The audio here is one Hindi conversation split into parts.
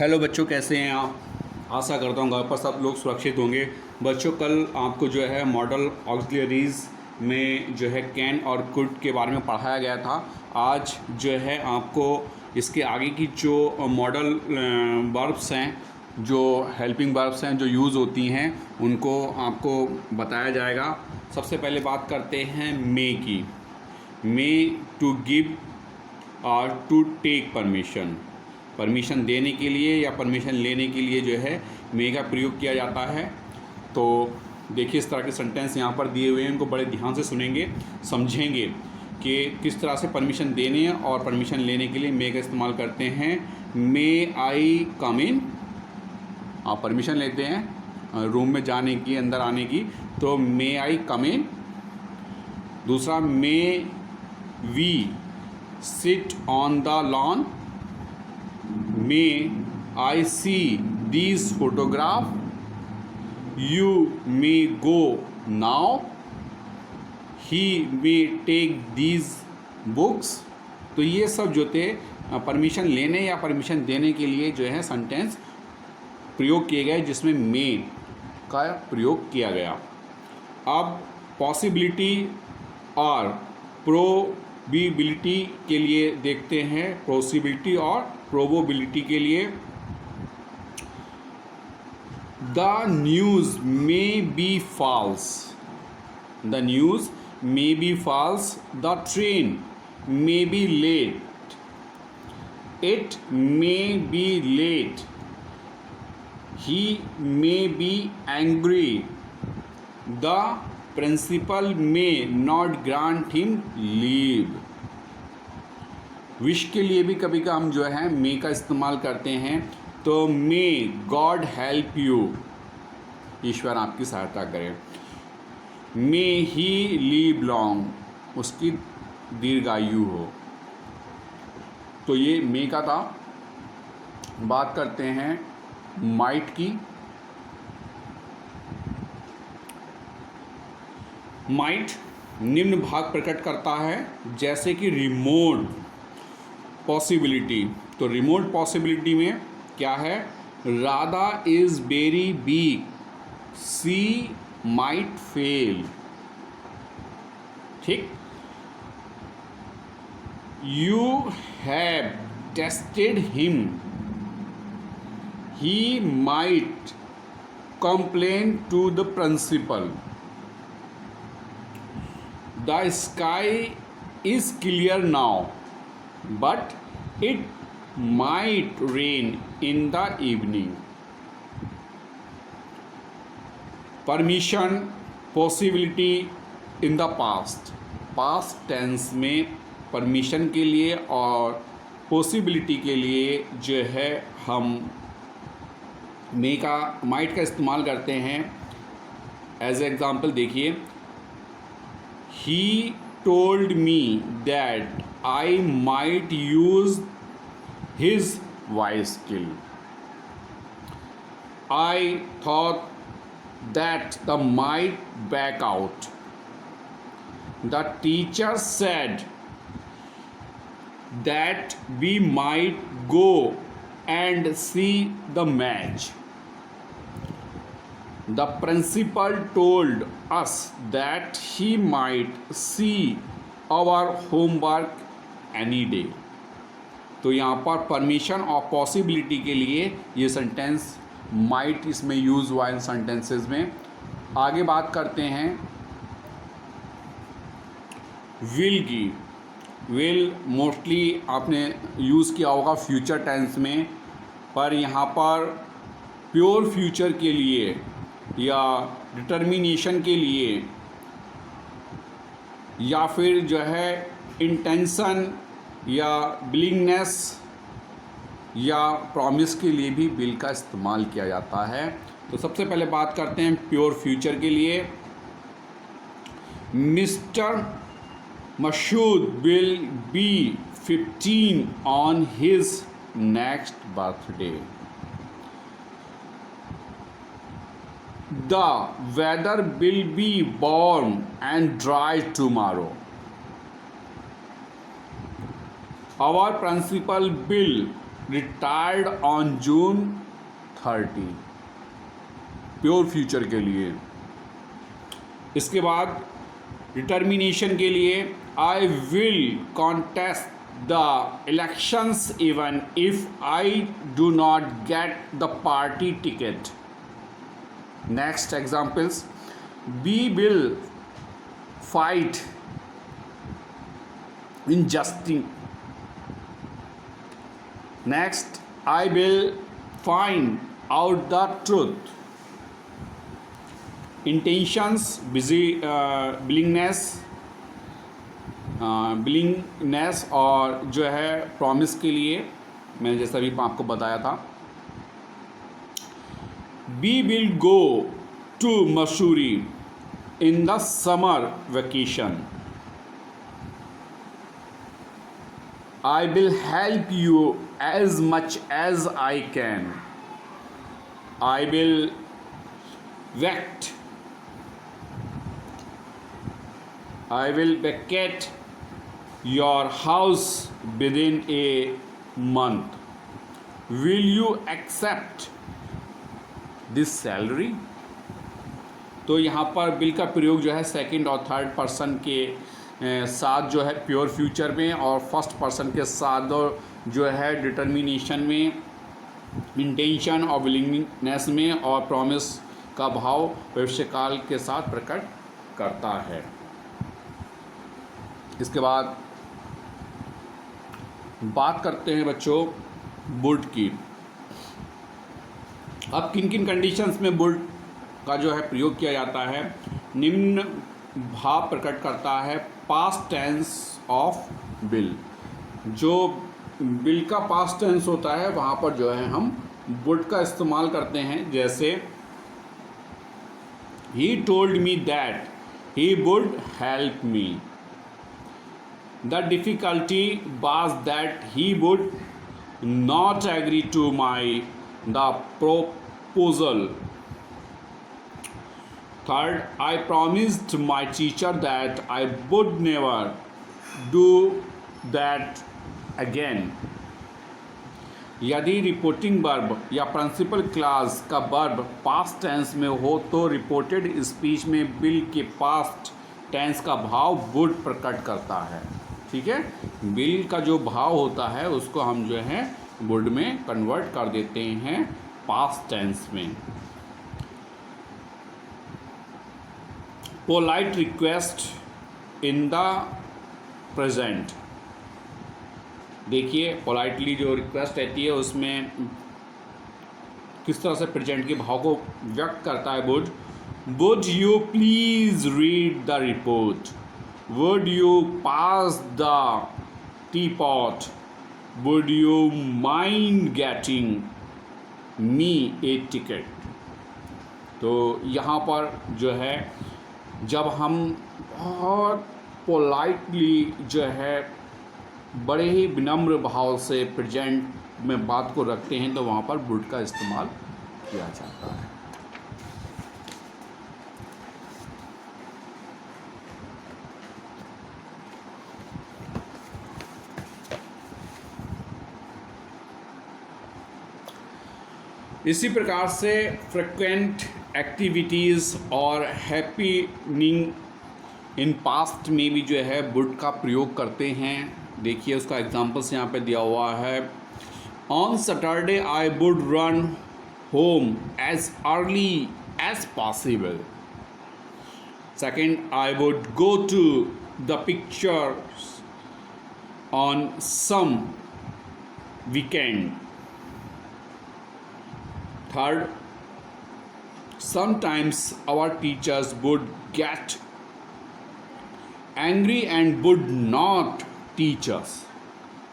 हेलो बच्चों, कैसे हैं आप। आशा करता हूँ घर पर सब लोग सुरक्षित होंगे। बच्चों, कल आपको जो है मॉडल ऑक्सिलरीज में जो है कैन और कुड के बारे में पढ़ाया गया था। आज जो है आपको इसके आगे की जो मॉडल वर्ब्स हैं, जो हेल्पिंग वर्ब्स हैं, जो यूज़ होती हैं, उनको आपको बताया जाएगा। सबसे पहले बात करते हैं मे की। मे टू गिव और टू टेक परमिशन देने के लिए या परमिशन लेने के लिए जो है मे का प्रयोग किया जाता है। तो देखिए, इस तरह के सेंटेंस यहाँ पर दिए हुए हैं, इनको बड़े ध्यान से सुनेंगे, समझेंगे कि किस तरह से परमिशन देने और परमिशन लेने के लिए मे का इस्तेमाल करते हैं। मे आई कम इन, आप परमिशन लेते हैं रूम में जाने की, अंदर आने की, तो मे आई कम इन। दूसरा, may we sit on the lawn, may I see these photograph, you may go now, he may take these books। तो ये सब जो थे परमिशन लेने या परमिशन देने के लिए जो है सेंटेंस प्रयोग किए गए, जिसमें मे का प्रयोग किया गया। अब पॉसिबिलिटी और प्रोबेबिलिटी के लिए देखते हैं। पॉसिबिलिटी और प्रोबेबिलिटी के लिए, the news may be false, the news may be false, the train may be late, it may be late, he may be angry, the principal may not grant him leave. Wish के लिए भी कभी का हम जो है मे का इस्तेमाल करते हैं। तो मे गॉड हेल्प यू, ईश्वर आपकी सहायता करें। मे ही लीव लॉन्ग, उसकी दीर्घायु हो। तो ये मे का था। बात करते हैं माइट की। माइट निम्न भाग प्रकट करता है, जैसे कि रिमोट पॉसिबिलिटी। तो रिमोट पॉसिबिलिटी में क्या है? Radha is very weak, she might fail. ठीक। You have tested him, he might complain to the principal. The sky is clear now, but it might rain in the evening। Permission possibility in the past tense में परमिशन के लिए और पॉसिबिलिटी के लिए जो है हम माइट का इस्तेमाल करते हैं। एज एग्जाम्पल देखिए, ही told me that I might use his bicycle। I thought that the might back out। The teacher said that we might go and see the match। The principal told us that he might see our homework any day. तो यहाँ पर परमिशन और पॉसिबिलिटी के लिए ये सेंटेंस माइट इसमें यूज़ हुआ इन सेंटेंसेस में। आगे बात करते हैं विल की। विल मोस्टली आपने यूज़ किया होगा फ्यूचर टेंस में, पर यहाँ पर प्योर फ्यूचर के लिए या डिटर्मिनेशन के लिए या फिर जो है इंटेंशन या विलिंगनेस या प्रॉमिस के लिए भी विल का इस्तेमाल किया जाता है। तो सबसे पहले बात करते हैं प्योर फ्यूचर के लिए। Mister Mashood will be 15 on his next birthday. The weather will be warm and dry tomorrow. Our principal will retired on June 30, pure future के लिए। इसके बाद डिटर्मिनेशन के लिए, I will contest the elections even if I do not get the party ticket. Next examples, we will fight injustice. Next, I will find out the truth. Intentions, willingness और जो है प्रॉमिस के लिए मैंने जैसा भी आपको बताया था। We will go to Mussoorie in the summer vacation. I will help you as much as I can. I will vacate your house within a month. Will you accept this salary? तो यहाँ पर बिल का प्रयोग जो है सेकंड और थर्ड पर्सन के साथ जो है प्योर फ्यूचर में, और फर्स्ट पर्सन के साथ जो है डिटर्मिनेशन में, इंटेंशन और विलिंगनेस में, और प्रॉमिस का भाव भविष्यकाल के साथ प्रकट करता है। इसके बाद बात करते हैं बच्चों वुड की। अब किन किन कंडीशंस में वुड का जो है प्रयोग किया जाता है। निम्न भाव प्रकट करता है पास्ट टेंस ऑफ बिल। जो बिल का पास्ट टेंस होता है वहाँ पर जो है हम वुड का इस्तेमाल करते हैं। जैसे he told me that he would help me. The difficulty was that he would not agree to my the proposal. Third, I promised my teacher that I would never do that again. यदि रिपोर्टिंग वर्ब या प्रिंसिपल क्लास का वर्ब पास्ट टेंस में हो तो रिपोर्टेड स्पीच में बिल के पास्ट टेंस का भाव वुड प्रकट करता है। ठीक है, बिल का जो भाव होता है उसको हम जो है वुड में कन्वर्ट कर देते हैं पास्ट टेंस में। Polite request in the present. देखिए पोलाइटली जो रिक्वेस्ट रहती है उसमें किस तरह से प्रेजेंट के भाव को व्यक्त करता है would. Would you please read the report. Would you pass the T pot. Would you mind getting me A ticket. तो यहाँ पर जो है जब हम बहुत पोलाइटली जो है बड़े ही विनम्र भाव से प्रेजेंट में बात को रखते हैं तो वहाँ पर वुड का इस्तेमाल किया जाता है। इसी प्रकार से फ्रिक्वेंट एक्टिविटीज़ और हैपनिंग इन पास्ट में भी जो है वुड का प्रयोग करते हैं। देखिए उसका एग्जांपल्स यहाँ पे दिया हुआ है। On Saturday I would run home as early as possible. Second, I would go to the pictures on some weekend. Third, sometimes our teachers would get angry and would not teach us.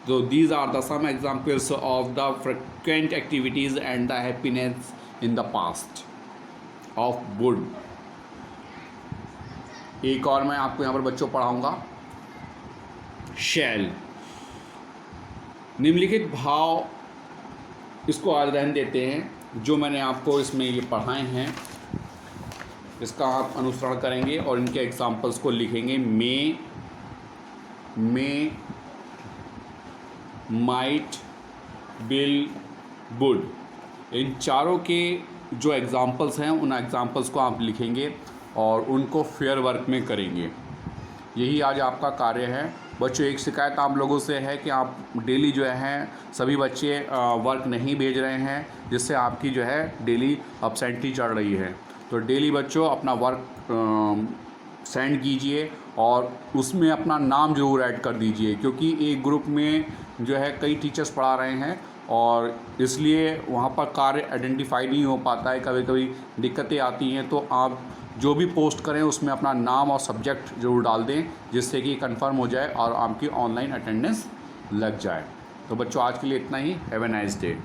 So these are the some examples of the frequent activities and the happiness in the past of would. एक और मैं आपको यहाँ पर बच्चों पढ़ाऊँगा shall। निम्नलिखित भाव इसको आज रहने देते हैं जो मैंने आपको इसमें ये पढ़ाए हैं, इसका आप अनुसरण करेंगे और इनके एग्जाम्पल्स को लिखेंगे। मे, माइट, बिल, वुड, इन चारों के जो एग्ज़ाम्पल्स हैं उन एग्ज़ाम्पल्स को आप लिखेंगे और उनको फेयर वर्क में करेंगे। यही आज आपका कार्य है। बच्चों, एक शिकायत आप लोगों से है कि आप डेली जो है सभी बच्चे वर्क नहीं भेज रहे हैं, जिससे आपकी जो है डेली एब्सेंटी चढ़ रही है। तो डेली बच्चों अपना वर्क सेंड कीजिए और उसमें अपना नाम ज़रूर ऐड कर दीजिए, क्योंकि एक ग्रुप में जो है कई टीचर्स पढ़ा रहे हैं और इसलिए वहाँ पर कार्य आइडेंटिफाई नहीं हो पाता है, कभी कभी दिक्कतें आती हैं। तो आप जो भी पोस्ट करें उसमें अपना नाम और सब्जेक्ट ज़रूर डाल दें, जिससे कि कंफर्म हो जाए और आपकी ऑनलाइन अटेंडेंस लग जाए। तो बच्चों, आज के लिए इतना ही। Have a nice day.